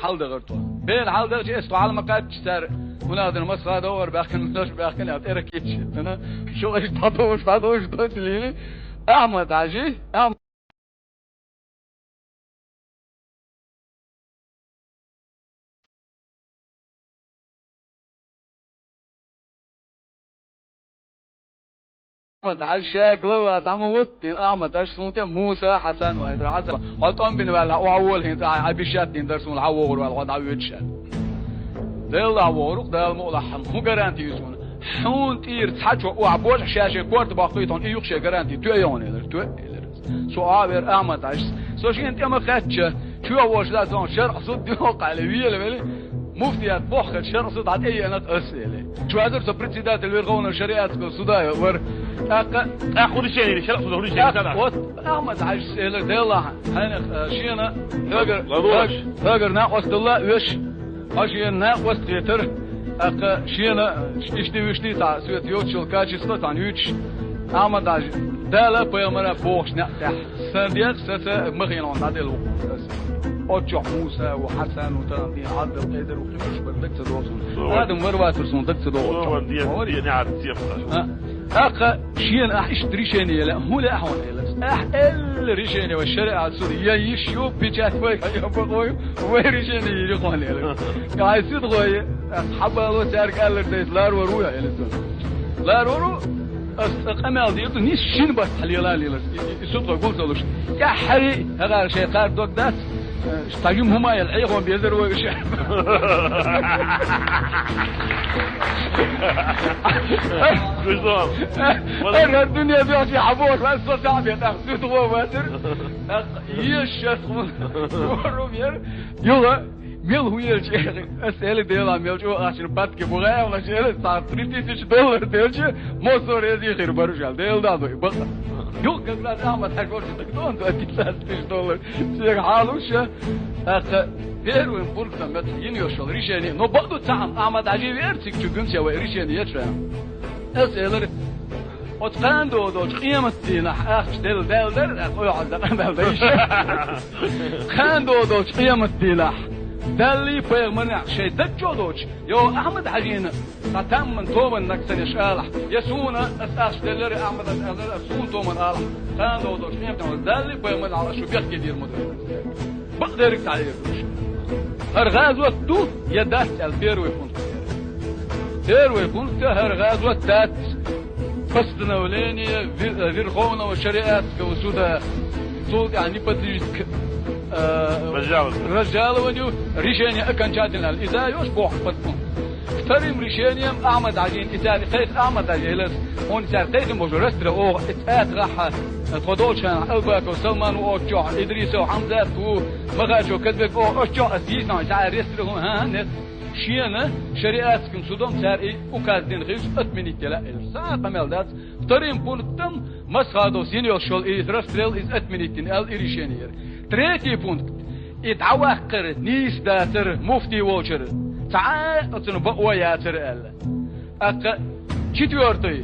حال دغرتو بين حال دغ استو على مقاد سر ونادر مسخا دور باكن مش باكن اتركيت انا شو ايش تطوش لي احمد عجي احمد عشاك لو تعموت احمد ايش سنت موسى حسن وهيدر عزل حطهم بين ولا اول هنا عبيشات درسون العوور ولا عبيتش دل عوور دل مولحم مو غارانتي يسون حون تير تحجو وعبوش شاشه كورت باقيتون يخشى غارانتي تو يون تو سو ابر احمد ايش سو شي انت ما خدش شو اول لازم شرع صد يوقع على ويل مفتيات بوخت شرع صد على اي انا اسئله شو هذا بريزيدنت الويرغون الشريعه السوداء ور اخذ شيء شرع صد هولي شيء احمد عايش سهل ديلا هنا شينا هاجر ناقص الله وش اشي ناقص تيتر اق شينا اشتي تاع سويت يوتشل كاتش ستان يوتش احمد عايش دالا بيمرا بوخش ناقح سنديك سس مخينون دادلو اوتشو موسى وحسن وترانتين عبد القادر وقيمش بردك تدوسون هذا مروه ترسون دك تدوسون هوري نعرف سيف اقا شين اشتري شيني لا هو لا احون الريشيني والشريعه السوريه يشيو بيجات ويك يبغوا ويريشيني يقول له قاعد يصير اصحاب الله سارك قال لا ورو يا لا ورو استقامل ديت نيش شين بس حليلا ليلا يسوق يقول لك يا حري هذا شيء قار دوك داس استجيم هما يلعيهم بيزروا وش بالضبط انا الدنيا دي في حبور بس صعب ياخذوا هو واتر يشت ورومير يلا ميل هو يلجي اسئله ديلا ميلجو عشان باتك بغاية ولا شيء صار $3000 ديلجي مو صار يزي خير برجع ديل دادو بقى يو قبل احمد حكوش تقدون $3000 شيء حالوش بيرو بولك تمت ينيوشل ريشيني نو بعدو تعم احمد عجيب ارتك تشكنش يا ريشيني يتفهم اسئله وتقاندو دو قيمتي اخش دل اخويا عزقان بالديش قاندو دو قيمتي لح دلي فيغ منع شيء دجودوش يو احمد حجينا قتم من تومن نكسن يشالح يسونا اساش دلري احمد اسون تومن الح قاندو دو قيمتي دلي فيغ منع على شو بيحكي دير مدير بقدرك تعير هرغاز وقتو يدات البيرو يكون بيرو يكون هرغاز وقتات قصدنا ولاني فيرغونا والشريعات كوسودا صوت يعني بديك رجال ونيو ريشاني اكن جادنا اذا يوش بوح فتكون تريم ريشانيم احمد عجين اتاري قيس احمد عجيلس هون سار قيس مجرستر او اتات راح تخدوشان الباك وسلمان واوتشو ادريس وحمزه ومغاجو كذبك اوتشو اسيسنا سار ريستر ها نت شينا شريعتكم سودom سار وكازدين خيس اتمنيت لا ساعه ملدات تريم بونتم مسخادو سينيو شول ازرستريل از اتمنيتين ال ريشانير تريتي بونت يتعوقر نيس داتر مفتي ووشر تعال اتنبقوا ياتر ال اق четвертый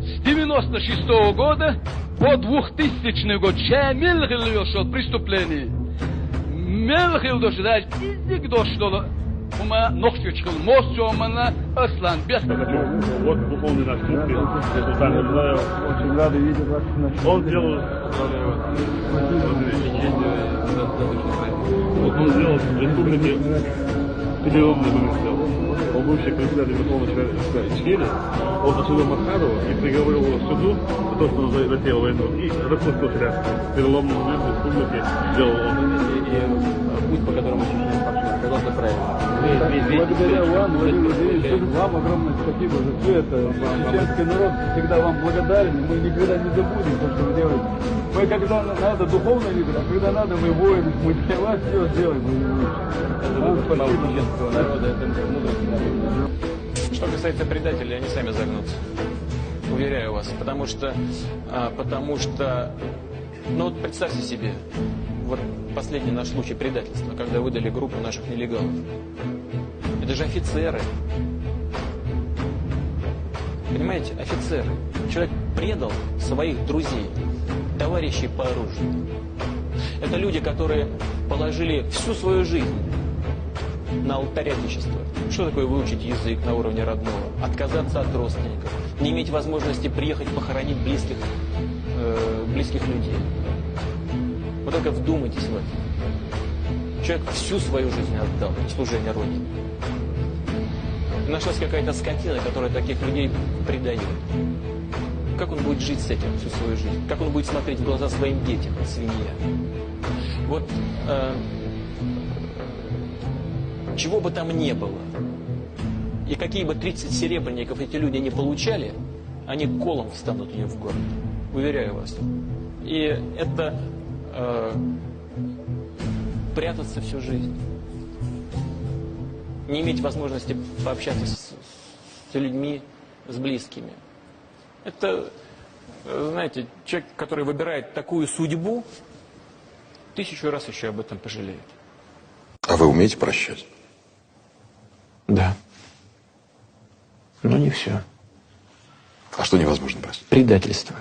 с 96-го года по 2000 год шамил шел преступление мелхил дошло издик дошло وما نخشى شغل موسى ومنا أصلاً بيحصل. Вот духовный наш очень рады видеть вас. Он сделал он сделал в республике переломный момент сделал. Он бывший председатель Верховного Ичкерия, он осудил Масхадова и приговорил его в суду за то, что он затеял войну. И распустил шляпу. Переломный момент в республике сделал он. Путь, по которому сейчас пошел, оказался правильно. Благодаря вам, Владимир Владимирович, вам огромное спасибо за все это. Чеченский народ всегда вам благодарен, мы никогда не забудем то, что вы делаете. Мы когда надо духовно видеть, а когда надо мы воины, мы для вас все сделаем. Что касается предателей, они сами загнутся. Уверяю вас, потому что, ну вот представьте себе, вот последний наш случай предательства, когда выдали группу наших нелегалов. Это же офицеры. Понимаете, офицеры. Человек предал своих друзей, товарищей по оружию. Это люди, которые положили всю свою жизнь на алтарь Отечества. Что такое выучить язык на уровне родного? Отказаться от родственников, не иметь возможности приехать похоронить близких людей. Вот только вдумайтесь в это. Человек всю свою жизнь отдал в служение Родине. И нашлась какая-то скотина, которая таких людей предает. Как он будет жить с этим всю свою жизнь? Как он будет смотреть в глаза своим детям, свинья? Вот чего бы там ни было, и какие бы 30 серебряников эти люди не получали, они колом встанут у нее в горло. Уверяю вас. И это прятаться всю жизнь. Не иметь возможности пообщаться с людьми, с близкими. Это, знаете, человек, который выбирает такую судьбу, 1000 раз еще об этом пожалеет. А вы умеете прощать? Да. Но не все. А что невозможно простить? Предательство.